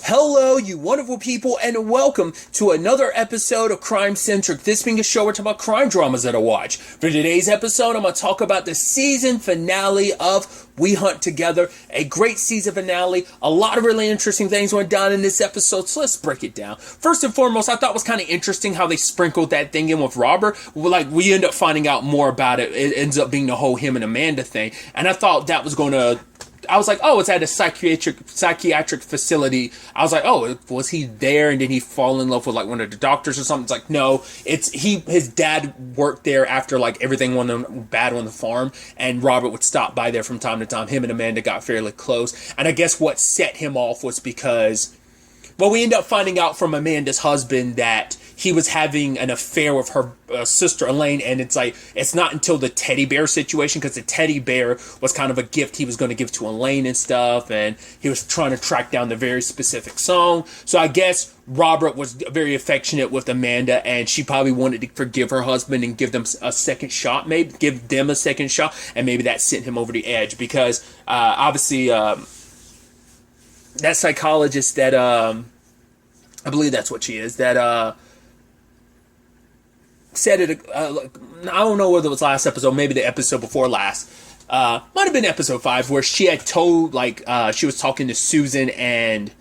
Hello, you wonderful people, and welcome to another episode of Crime Centric. This being a show where I talk about crime dramas that I watch. For today's episode, I'm going to talk about the season finale of We Hunt Together. A great season finale. A lot of really interesting things went down in this episode, so let's break it down. First and foremost, I thought it was kind of interesting how they sprinkled that thing in with Robert. Like, we end up finding out more about it. It ends up being the whole him and Amanda thing, and I thought that was going to... I was like, oh, it's at a psychiatric facility. I was like, oh, was he there and did he fall in love with like one of the doctors or something? It's like, no, his dad worked there after like everything went bad on the farm, and Robert would stop by there from time to time. Him and Amanda got fairly close, and I guess what set him off was because, well, we end up finding out from Amanda's husband that he was having an affair with her sister Elaine, and it's not until the teddy bear situation, because the teddy bear was kind of a gift he was going to give to Elaine and stuff, and he was trying to track down the very specific song. So I guess Robert was very affectionate with Amanda, and she probably wanted to forgive her husband and give them a second shot, and maybe that sent him over the edge, because obviously that psychologist that I believe that's what she is, that said it, I don't know whether it was last episode, maybe the episode before last, might have been episode 5, where she had told, she was talking to Susan and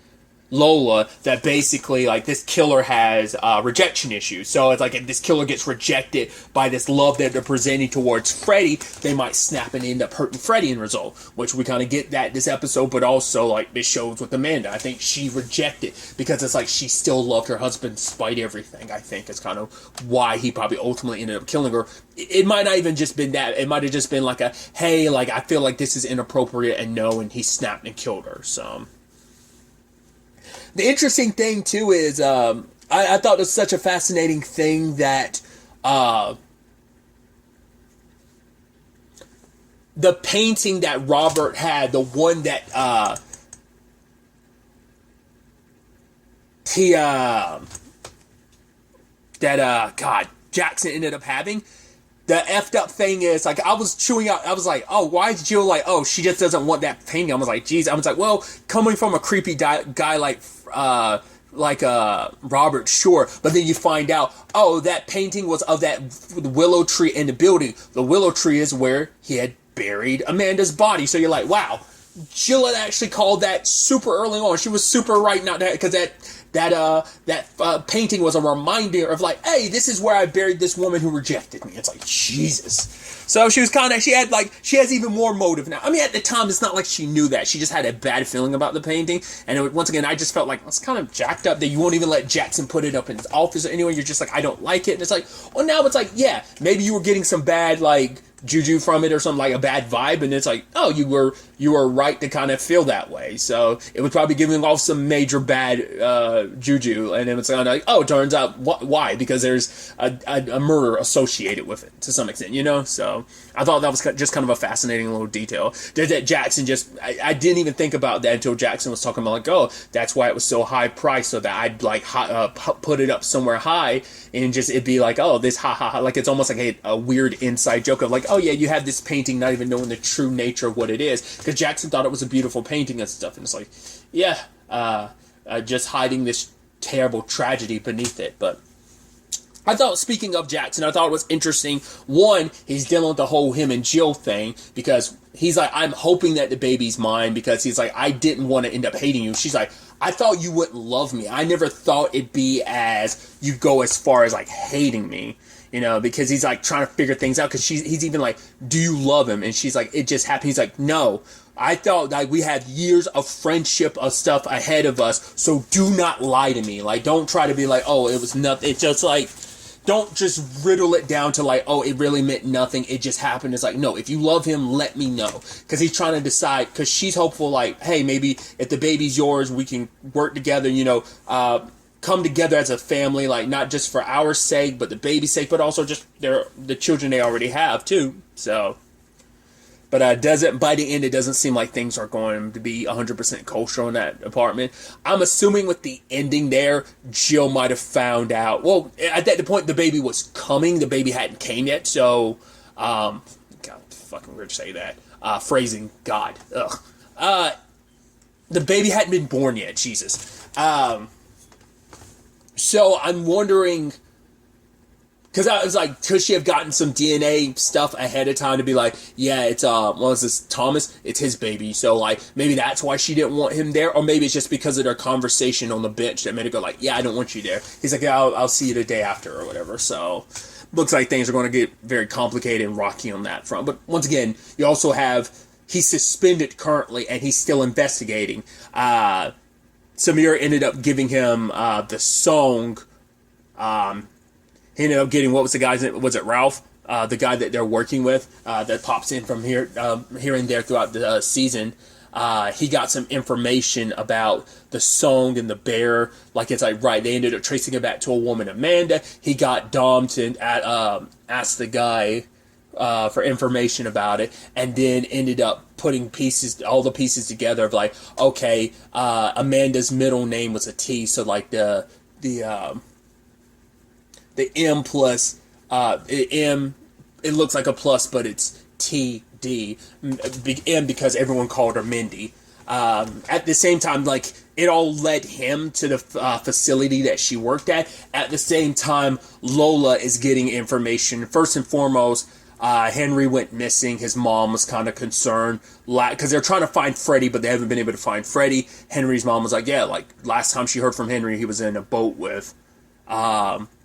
Lola that basically, like, this killer has rejection issues. So it's like if this killer gets rejected by this love that they're presenting towards Freddy, they might snap and end up hurting Freddy in result, which we kind of get that this episode, but also, like, this shows with Amanda. I think she rejected because it's like she still loved her husband despite everything. I think is kind of why he probably ultimately ended up killing her. It might not even just been that. It might have just been like a, hey, like, I feel like this is inappropriate, and no, and he snapped and killed her, so... The interesting thing, too, is I thought it was such a fascinating thing that the painting that Robert had, the one that Jackson ended up having, the effed up thing is, like, I was chewing out, I was like, oh, why is Jill like, oh, she just doesn't want that painting? I was like, geez, I was like, well, coming from a creepy guy like Robert, sure, but then you find out, oh, that painting was of that willow tree in the building. The willow tree is where he had buried Amanda's body, so you're like, wow, Jill had actually called that super early on. She was super right, not that, because that painting was a reminder of, like, hey, this is where I buried this woman who rejected me. It's like, Jesus. So she has even more motive now. I mean, at the time, it's not like she knew that. She just had a bad feeling about the painting. And once again, I just felt like it's kind of jacked up that you won't even let Jackson put it up in his office or anywhere. You're just like, I don't like it. And it's like, well, now it's like, yeah, maybe you were getting some bad, like, juju from it or something, like a bad vibe, and it's like, oh, you were right to kind of feel that way. So it was probably giving off some major bad juju, and then it's kind of like, oh, it turns out why, because there's a murder associated with it to some extent, you know. So I thought that was just kind of a fascinating little detail that Jackson I didn't even think about that until Jackson was talking about, like, oh, that's why it was so high priced, so that I'd like put it up somewhere high, and just it'd be like, oh, this ha ha ha, like it's almost like a weird inside joke of like, oh yeah, you have this painting, not even knowing the true nature of what it is, because Jackson thought it was a beautiful painting and stuff, and it's like, yeah, just hiding this terrible tragedy beneath it. But I thought, speaking of Jackson, I thought it was interesting. One, he's dealing with the whole him and Jill thing, because he's like, I'm hoping that the baby's mine, because he's like, I didn't want to end up hating you. She's like, I thought you wouldn't love me. I never thought it'd be as, you go as far as like hating me. You know, because he's like trying to figure things out, because he's even like, do you love him? And she's like, it just happened. He's like, no, I thought like we had years of friendship of stuff ahead of us, so do not lie to me. Like, don't try to be like, oh, it was nothing. It's just like, don't just riddle it down to like, oh, it really meant nothing, it just happened. It's like, no, if you love him, let me know. Because he's trying to decide, because she's hopeful, like, hey, maybe if the baby's yours, we can work together, you know, come together as a family, like, not just for our sake, but the baby's sake, but also just the children they already have, too. So, but by the end, it doesn't seem like things are going to be 100% kosher in that apartment. I'm assuming with the ending there, Jill might have found out, well, at that point, the baby was coming, the baby hadn't came yet, so, God, fucking weird to say that, phrasing, God, ugh. The baby hadn't been born yet, Jesus. So I'm wondering, because I was like, could she have gotten some DNA stuff ahead of time to be like, yeah, it's, what was this, Thomas? It's his baby. So, like, maybe that's why she didn't want him there. Or maybe it's just because of their conversation on the bench that made it go like, yeah, I don't want you there. He's like, yeah, I'll see you the day after or whatever. So, looks like things are going to get very complicated and rocky on that front. But once again, you also have, he's suspended currently and he's still investigating. Samir ended up giving him the song. He ended up getting, what was the guy's name? Was it Ralph? The guy that they're working with that pops in from here and there throughout the season. He got some information about the song and the bear. Like, it's like, right, they ended up tracing it back to a woman, Amanda. He got Dom to ask the guy for information about it, and then ended up putting all the pieces together of like, okay, Amanda's middle name was a T, so like the M plus M, it looks like a plus, but it's TD. M because everyone called her Mindy. At the same time, like, it all led him to the facility that she worked at. At the same time, Lola is getting information. First and foremost, Henry went missing. His mom was kind of concerned because they're trying to find Freddie, but they haven't been able to find Freddie. Henry's mom was like, yeah, like, last time she heard from Henry, he was in a boat with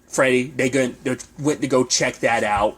Freddie. They went to go check that out.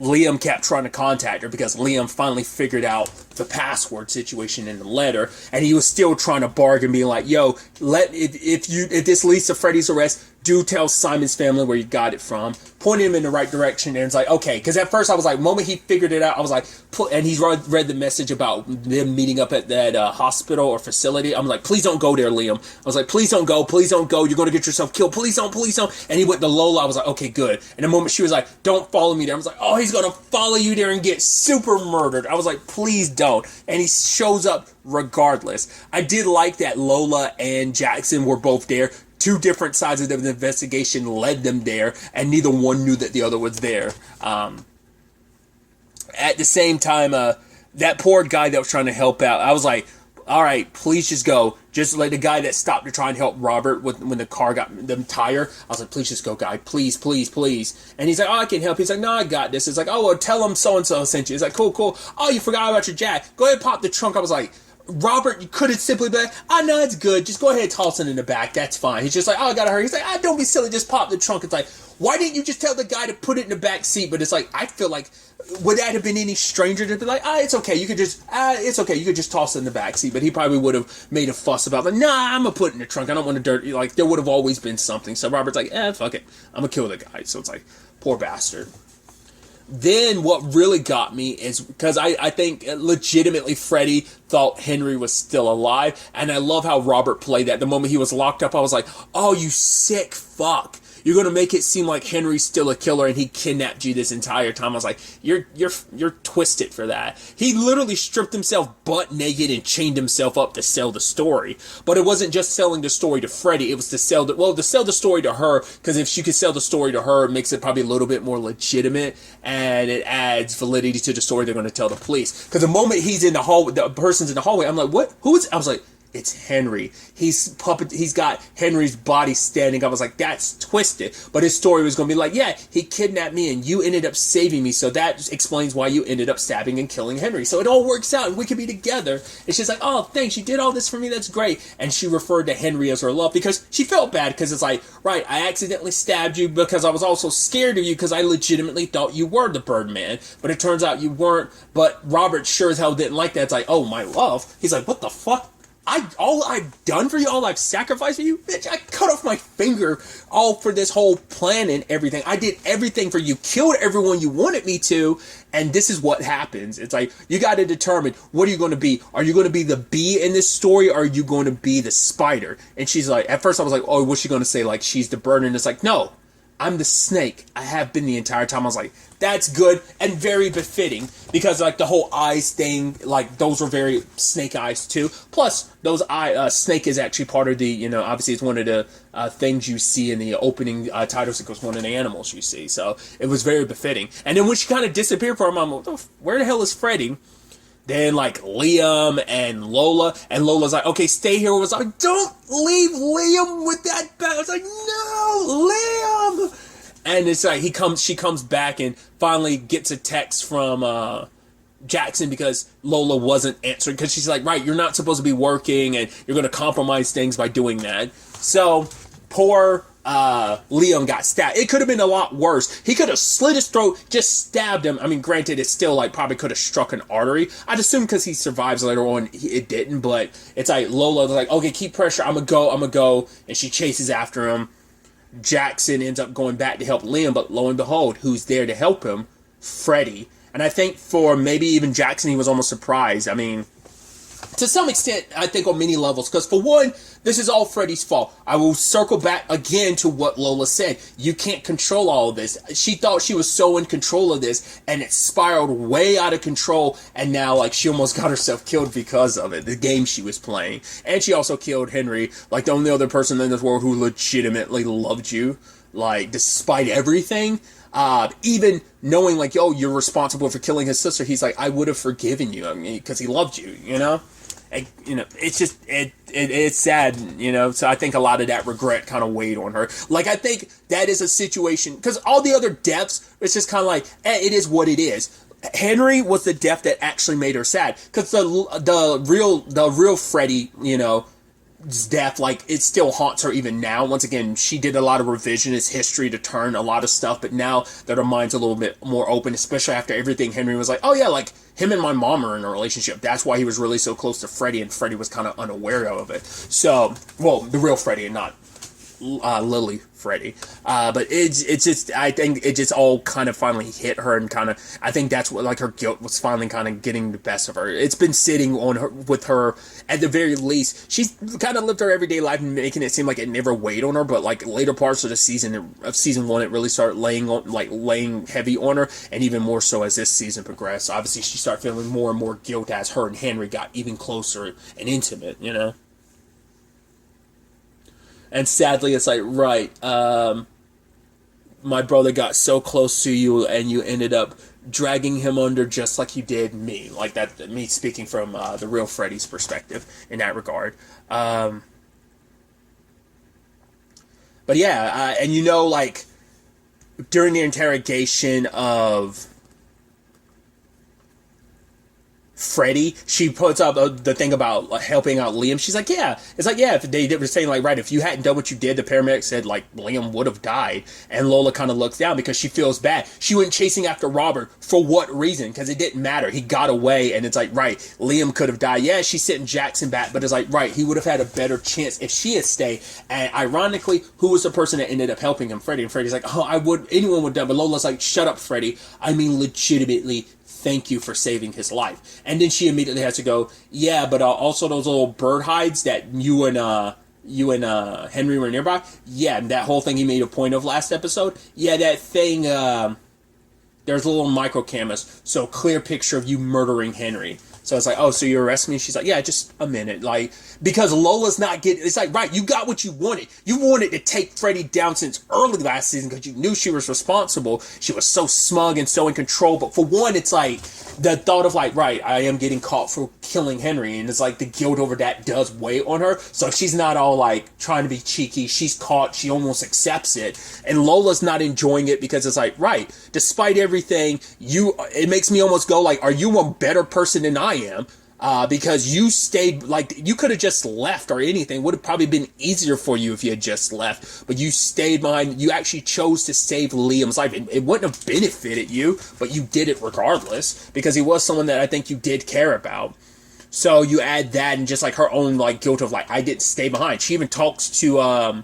Liam kept trying to contact her because Liam finally figured out the password situation in the letter, and he was still trying to bargain, being like, yo, if this leads to Freddie's arrest, do tell Simon's family where you got it from. Point him in the right direction. And it's like, okay. Because at first I was like, moment he figured it out, I was like, and he read the message about them meeting up at that hospital or facility. I'm like, please don't go there, Liam. I was like, please don't go. Please don't go. You're going to get yourself killed. Please don't. Please don't. And he went to Lola. I was like, okay, good. And the moment she was like, don't follow me there, I was like, oh, he's going to follow you there and get super murdered. I was like, please don't. And he shows up regardless. I did like that Lola and Jackson were both there. Two different sides of the investigation led them there, and neither one knew that the other was there. At the same time, that poor guy that was trying to help out, I was like, all right, please just go. Just like the guy that stopped to try and help Robert when the car got the tire. I was like, please just go, guy. Please, please, please. And he's like, oh, I can help. He's like, no, I got this. It's like, oh, well, tell him so-and-so sent you. It's like, cool, cool. Oh, you forgot about your jack. Go ahead and pop the trunk. I was like, Robert, you could have simply been like, know it's good. Just go ahead and toss it in the back. That's fine. He's just like, oh, I gotta hurry. He's like, don't be silly. Just pop the trunk. It's like, why didn't you just tell the guy to put it in the back seat? But it's like, I feel like, would that have been any stranger to be like, it's okay. You could just, it's okay. You could just toss it in the back seat. But he probably would have made a fuss about it. Like, nah, I'm gonna put it in the trunk. I don't want to dirty. Like, there would have always been something. So Robert's like, fuck it. I'm gonna kill the guy. So it's like, poor bastard. Then what really got me is because I think legitimately Freddie thought Henry was still alive, and I love how Robert played that. The moment he was locked up, I was like, oh, you sick fuck. You're going to make it seem like Henry's still a killer and he kidnapped you this entire time. I was like, you're twisted for that. He literally stripped himself butt naked and chained himself up to sell the story. But it wasn't just selling the story to Freddie. It was to sell the story to her, because if she could sell the story to her, it makes it probably a little bit more legitimate and it adds validity to the story they're going to tell the police. Because the moment he's in the hallway, the person's in the hallway, I'm like, what? Who is it? I was like, it's Henry. He's got Henry's body standing up. I was like, that's twisted. But his story was going to be like, yeah, he kidnapped me and you ended up saving me. So that explains why you ended up stabbing and killing Henry. So it all works out and we can be together. And she's like, oh, thanks. You did all this for me. That's great. And she referred to Henry as her love because she felt bad, because it's like, right, I accidentally stabbed you because I was also scared of you because I legitimately thought you were the Birdman. But it turns out you weren't. But Robert sure as hell didn't like that. It's like, oh, my love. He's like, what the fuck? All I've done for you, all I've sacrificed for you, bitch, I cut off my finger all for this whole plan and everything. I did everything for you, killed everyone you wanted me to, and this is what happens. It's like, you got to determine, what are you going to be? Are you going to be the bee in this story, or are you going to be the spider? And she's like, at first I was like, oh, what's she going to say? Like, she's the bird, and it's like, no, I'm the snake. I have been the entire time. I was like, that's good and very befitting, because like the whole eyes thing, like those were very snake eyes too. Plus those snake is actually part of the, obviously it's one of the things you see in the opening title sequence, one of the animals you see. So it was very befitting. And then when she kind of disappeared for a moment, where the hell is Freddie? Then like Liam and Lola's like, okay, stay here. Was like, don't leave Liam with that bat. I was like, no, Liam. And it's like she comes back and finally gets a text from Jackson because Lola wasn't answering, because she's like, right, you're not supposed to be working and you're going to compromise things by doing that. So poor Liam got stabbed. It could have been a lot worse. He could have slit his throat, just stabbed him. I mean, granted, it still like probably could have struck an artery. I'd assume because he survives later on, it didn't. But it's like Lola was like, okay, keep pressure. I'm gonna go, and she chases after him. Jackson ends up going back to help Liam, but lo and behold, who's there to help him? Freddy. And I think for maybe even Jackson, he was almost surprised. I mean, to some extent, I think on many levels, because for one, this is all Freddy's fault. I will circle back again to what Lola said. You can't control all of this. She thought she was so in control of this, and it spiraled way out of control, and now, like, she almost got herself killed because of it, the game she was playing. And she also killed Henry, like, the only other person in this world who legitimately loved you, like, despite everything. Even knowing, like, yo, you're responsible for killing his sister, he's like, I would have forgiven you, I mean, because he loved you, you know? And, you know, it's just, it's sad, you know, so I think a lot of that regret kind of weighed on her. Like, I think that is a situation, because all the other deaths, it's just kind of like, it is what it is. Henry was the death that actually made her sad, because the real Freddy, you know, death, like, it still haunts her even now. Once again, she did a lot of revisionist history to turn a lot of stuff, but now that her mind's a little bit more open, especially after everything, Henry was like, oh yeah, like, him and my mom are in a relationship. That's why he was really so close to Freddy, and Freddy was kind of unaware of it. So, well, the real Freddy, and not Lily Freddy. But it's just, I think it just all kind of finally hit her, and kind of, I think that's what, like, her guilt was finally kind of getting the best of her. It's been sitting on her, with her, at the very least. She's kind of lived her everyday life and making it seem like it never weighed on her, but like later parts of the season, of season 1, it really started laying heavy on her, and even more so as this season progressed. Obviously, she started feeling more and more guilt as her and Henry got even closer and intimate, you know? And sadly, it's like, right, my brother got so close to you, and you ended up dragging him under just like you did me. Like that, me speaking from the real Freddy's perspective in that regard. But yeah, and you know, like, during the interrogation of Freddy, she puts up the thing about like, helping out Liam. She's like, yeah. It's like, yeah, if they were saying, like, right, if you hadn't done what you did, the paramedic said, like, Liam would have died. And Lola kind of looks down because she feels bad. She went chasing after Robert. For what reason? Because it didn't matter. He got away, and it's like, right, Liam could have died. Yeah, she's sitting Jackson back, but it's like, right, he would have had a better chance if she had stayed. And ironically, who was the person that ended up helping him? Freddy. And Freddy's like, oh, anyone would have done. But Lola's like, shut up, Freddy. I mean, legitimately, thank you for saving his life. And then she immediately has to go, yeah, but also those little bird hides that you and Henry were nearby. Yeah, that whole thing he made a point of last episode. Yeah, that thing, there's a little micro cameras, so clear picture of you murdering Henry. So it's like, oh, so you arrest me? She's like, yeah, just a minute. Like, because Lola's not getting, it's like, right, you got what you wanted. You wanted to take Freddy down since early last season because you knew she was responsible. She was so smug and so in control. But for one, it's like, the thought of like, right, I am getting caught for killing Henry. And it's like, the guilt over that does weigh on her. So she's not all like, trying to be cheeky. She's caught. She almost accepts it. And Lola's not enjoying it because it's like, right, despite everything, it makes me almost go like, are you a better person than I am? Because you stayed, like, you could have just left or anything. Would have probably been easier for you if you had just left. But you stayed behind. You actually chose to save Liam's life. It wouldn't have benefited you, but you did it regardless. Because he was someone that I think you did care about. So you add that and just, like, her own, like, guilt of, like, I didn't stay behind. She even talks to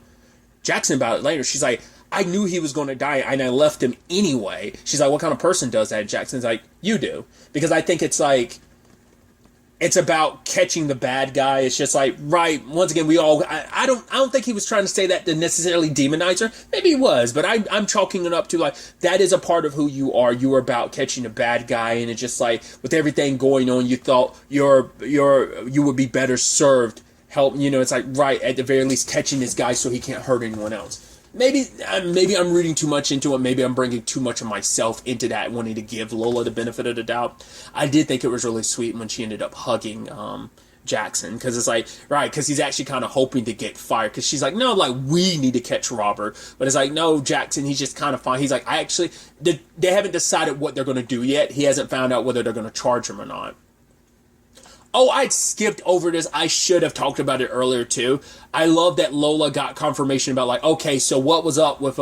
Jackson about it later. She's like, I knew he was going to die, and I left him anyway. She's like, what kind of person does that? And Jackson's like, you do. Because I think it's like, it's about catching the bad guy. It's just like, right, once again, I don't think he was trying to say that to necessarily demonize her. Maybe he was, but I'm chalking it up to, like, that is a part of who you are. You are about catching a bad guy, and it's just like, with everything going on, you thought you would be better served help, you know, it's like, right, at the very least, catching this guy so he can't hurt anyone else. maybe I'm reading too much into it. Maybe I'm bringing too much of myself into that, wanting to give Lola the benefit of the doubt. I did think it was really sweet when she ended up hugging Jackson, because it's like, right, because he's actually kind of hoping to get fired, because she's like, no, like, we need to catch Robert, but it's like, no, Jackson, he's just kind of fine. He's like, they haven't decided what they're going to do yet. He hasn't found out whether they're going to charge him or not. Oh, I'd skipped over this. I should have talked about it earlier too. I love that Lola got confirmation about, like, okay, so what was up with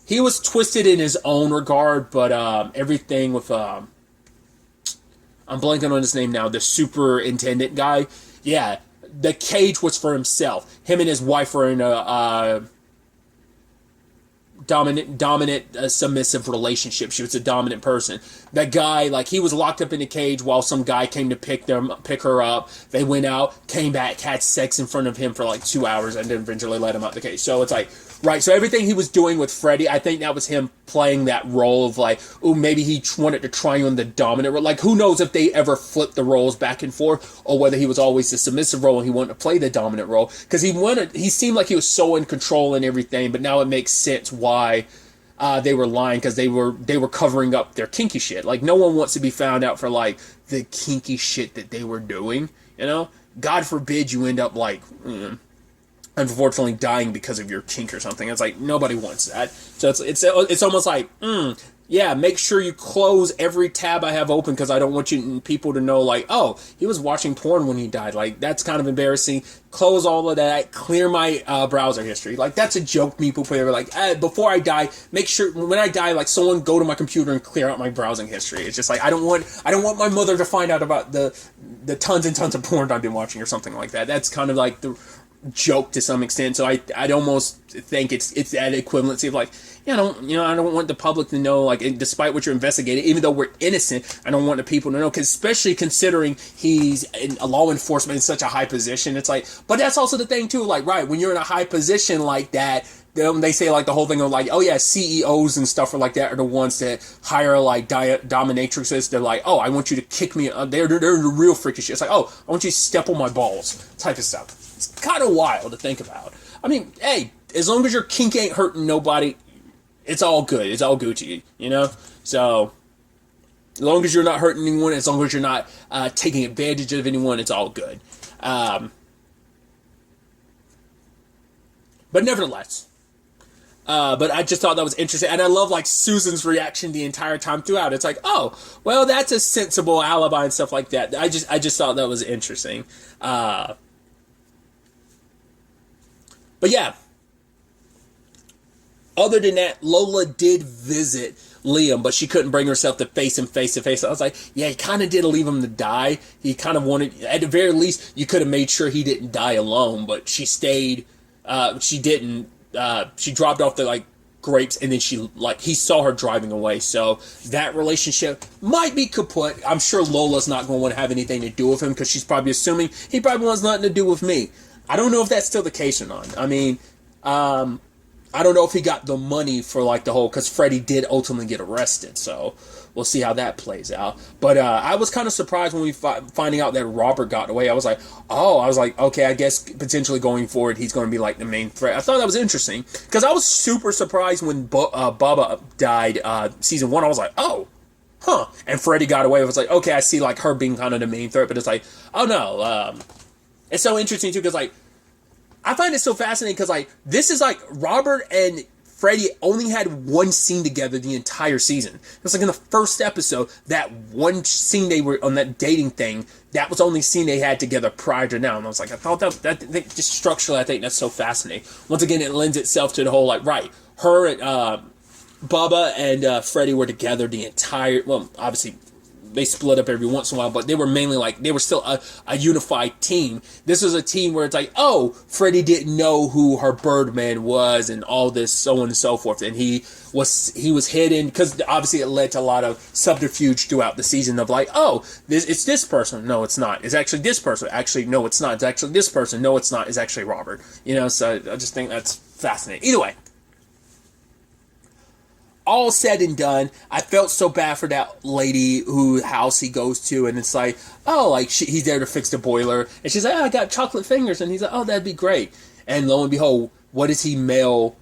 he was twisted in his own regard, but everything with I'm blanking on his name now, the superintendent guy. Yeah, the cage was for himself. Him and his wife were in a dominant submissive relationship. She was a dominant person. That guy, like, he was locked up in a cage while some guy came to pick her up. They went out, came back, had sex in front of him for like 2 hours, and then eventually let him out the cage. So it's like, right, so everything he was doing with Freddy, I think that was him playing that role of like, oh, maybe he wanted to try on the dominant role. Like, who knows if they ever flipped the roles back and forth, or whether he was always the submissive role and he wanted to play the dominant role. Because he seemed like he was so in control and everything, but now it makes sense why they were lying, because they were covering up their kinky shit. Like, no one wants to be found out for, like, the kinky shit that they were doing, you know? God forbid you end up, like, unfortunately dying because of your kink or something. It's like, nobody wants that. So it's almost like, yeah, make sure you close every tab I have open, because I don't want people to know, like, oh, he was watching porn when he died. Like, that's kind of embarrassing. Close all of that. Clear my browser history. Like, that's a joke people play. Like, before I die, make sure when I die, like, someone go to my computer and clear out my browsing history. It's just like, I don't want my mother to find out about the tons and tons of porn I've been watching or something like that. That's kind of like the joke to some extent. So I'd almost think it's that equivalency of like, I don't want the public to know, like, despite what you're investigating, even though we're innocent, I don't want the people to know, because especially considering he's in a law enforcement in such a high position. It's like, but that's also the thing too, like, right, when you're in a high position like that, they say, like, the whole thing of, like, oh yeah, CEOs and stuff like that are the ones that hire, like, dominatrixes. They're like, oh, I want you to kick me. They're the real freaky shit. It's like, oh, I want you to step on my balls type of stuff. It's kind of wild to think about. I mean, hey, as long as your kink ain't hurting nobody, it's all good. It's all Gucci, you know? So, as long as you're not hurting anyone, as long as you're not taking advantage of anyone, it's all good. But nevertheless, but I just thought that was interesting. And I love, like, Susan's reaction the entire time throughout. It's like, oh, well, that's a sensible alibi and stuff like that. I just thought that was interesting. But yeah, other than that, Lola did visit Liam, but she couldn't bring herself to face him face to face. I was like, yeah, he kind of did leave him to die. He kind of wanted, at the very least, you could have made sure he didn't die alone, but she stayed, she didn't, she dropped off the, like, grapes, and then he saw her driving away. So that relationship might be kaput. I'm sure Lola's not going to want to have anything to do with him, because she's probably assuming he probably wants nothing to do with me. I don't know if that's still the case or not. I mean, I don't know if he got the money for, like, the whole, because Freddy did ultimately get arrested, so we'll see how that plays out. But I was kind of surprised when we finding out that Robert got away. I was like, okay, I guess potentially going forward he's going to be, like, the main threat. I thought that was interesting, because I was super surprised when Bubba died season 1. I was like, oh, huh. And Freddy got away. I was like, okay, I see, like, her being kind of the main threat, but it's like, oh no. It's so interesting too, because, like, I find it so fascinating, because, like, this is, like, Robert and Freddy only had one scene together the entire season. It was like in the first episode, that one scene they were on, that dating thing, that was the only scene they had together prior to now. And I was like, I thought that just structurally, I think that's so fascinating. Once again, it lends itself to the whole, like, right, her and Bubba and Freddy were together the entire, well, obviously, they split up every once in a while, but they were mainly, like, they were still a unified team. This was a team where it's like, oh, Freddy didn't know who her Birdman was and all this, so on and so forth. And he was hidden, because obviously it led to a lot of subterfuge throughout the season of, like, oh, it's this person. No, it's not. It's actually this person. Actually, no, it's not. It's actually this person. No, it's not. It's actually Robert. You know, so I just think that's fascinating. Either way, all said and done, I felt so bad for that lady whose house he goes to, and it's like, oh, like, he's there to fix the boiler, and she's like, oh, I got chocolate fingers, and he's like, oh, that'd be great. And lo and behold, what does he mail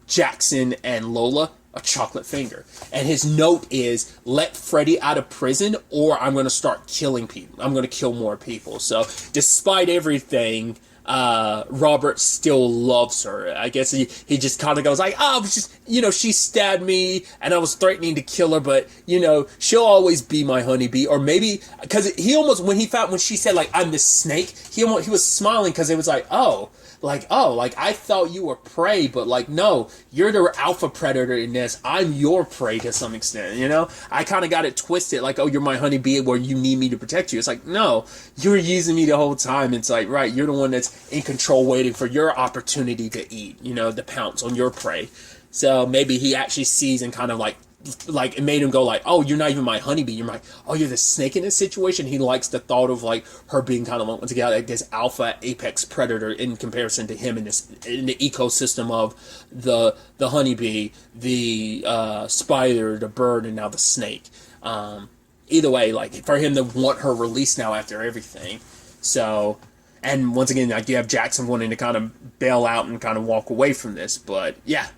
Jackson and Lola a chocolate finger. And his note is, let Freddy out of prison or I'm going to start killing people. I'm going to kill more people. So despite everything, Robert still loves her. I guess he just kind of goes like, oh, just, she stabbed me and I was threatening to kill her, but, she'll always be my honeybee. Or maybe, because he almost, when she said, like, I'm the snake, he was smiling because it was like, I thought you were prey, but no, you're the alpha predator in this. I'm your prey to some extent, I kind of got it twisted, like, oh, you're my honeybee where you need me to protect you. It's like, no, you're using me the whole time. It's like, right, you're the one that's in control waiting for your opportunity to eat, to pounce on your prey. So maybe he actually sees and kind of like it made him go like, oh, you're not even my honeybee. You're you're the snake in this situation. He likes the thought of like her being kind of once again like this alpha apex predator in comparison to him in the ecosystem of the honeybee, the spider, the bird, and now the snake. Either way, like for him to want her released now after everything. So, and once again, like you have Jackson wanting to kind of bail out and kind of walk away from this, but yeah.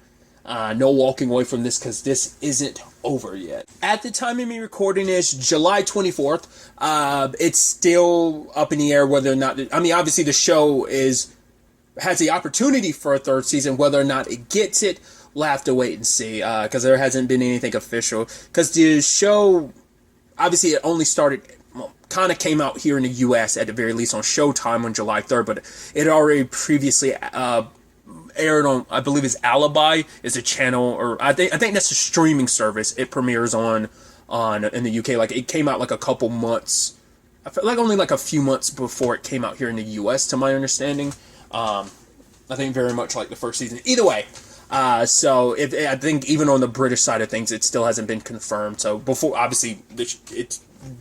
No walking away from this because this isn't over yet. At the time of me recording this, July 24th, it's still up in the air whether or not... obviously the show has the opportunity for a third season. Whether or not it gets it, we'll have to wait and see because there hasn't been anything official. Because the show, obviously it only started... kind of came out here in the U.S. at the very least on Showtime on July 3rd, but it already previously... aired on, I believe, is Alibi is a channel, or I think that's a streaming service. It premieres on in the UK. Like it came out like a couple months, I feel like only like a few months before it came out here in the US, to my understanding. I think very much like the first season. Either way, so I think even on the British side of things, it still hasn't been confirmed. So before, obviously,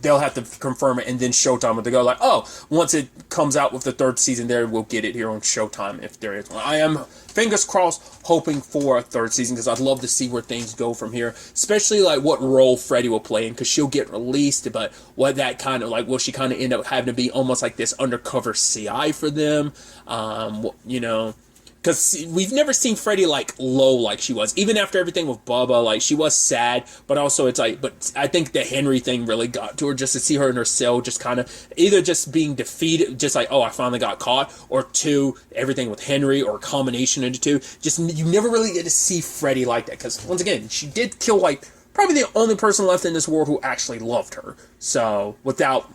they'll have to confirm it, and then Showtime will go like, oh, once it comes out with the third season there, we'll get it here on Showtime if there is one. I am, fingers crossed, hoping for a third season because I'd love to see where things go from here, especially like what role Freddy will play in because she'll get released, but what that kind of, like, will she kind of end up having to be almost like this undercover CI for them, because we've never seen Freddy, like, low like she was. Even after everything with Bubba, like, she was sad, but also it's like, but I think the Henry thing really got to her, just to see her in her cell, just kind of, either just being defeated, just like, oh, I finally got caught, or two, everything with Henry, or a combination of the two. Just, you never really get to see Freddy like that, because, once again, she did kill, like, probably the only person left in this world who actually loved her. So, without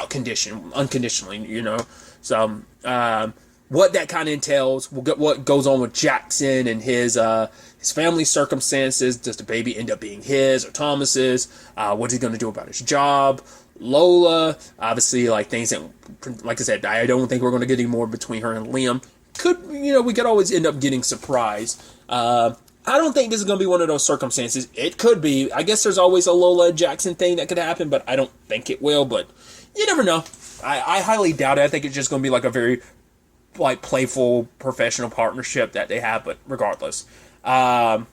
condition, unconditionally, So, what that kind of entails, we'll get what goes on with Jackson and his family circumstances. Does the baby end up being his or Thomas's? What's he going to do about his job? Lola, obviously, like things that, like I said, I don't think we're going to get any more between her and Liam. We could always end up getting surprised. I don't think this is going to be one of those circumstances. It could be. I guess there's always a Lola Jackson thing that could happen, but I don't think it will. But you never know. I highly doubt it. I think it's just going to be like a very like playful professional partnership that they have, but regardless, I'm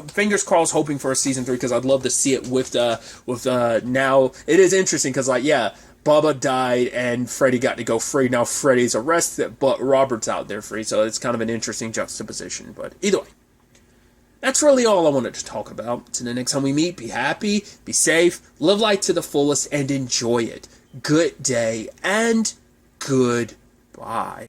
fingers crossed hoping for a season 3 because I'd love to see it with now. It is interesting because Bubba died and Freddy got to go free. Now Freddy's arrested, but Robert's out there free, so it's kind of an interesting juxtaposition. But either way, that's really all I wanted to talk about. Until the next time we meet, be happy, be safe, live life to the fullest, and enjoy it. Good day and goodbye.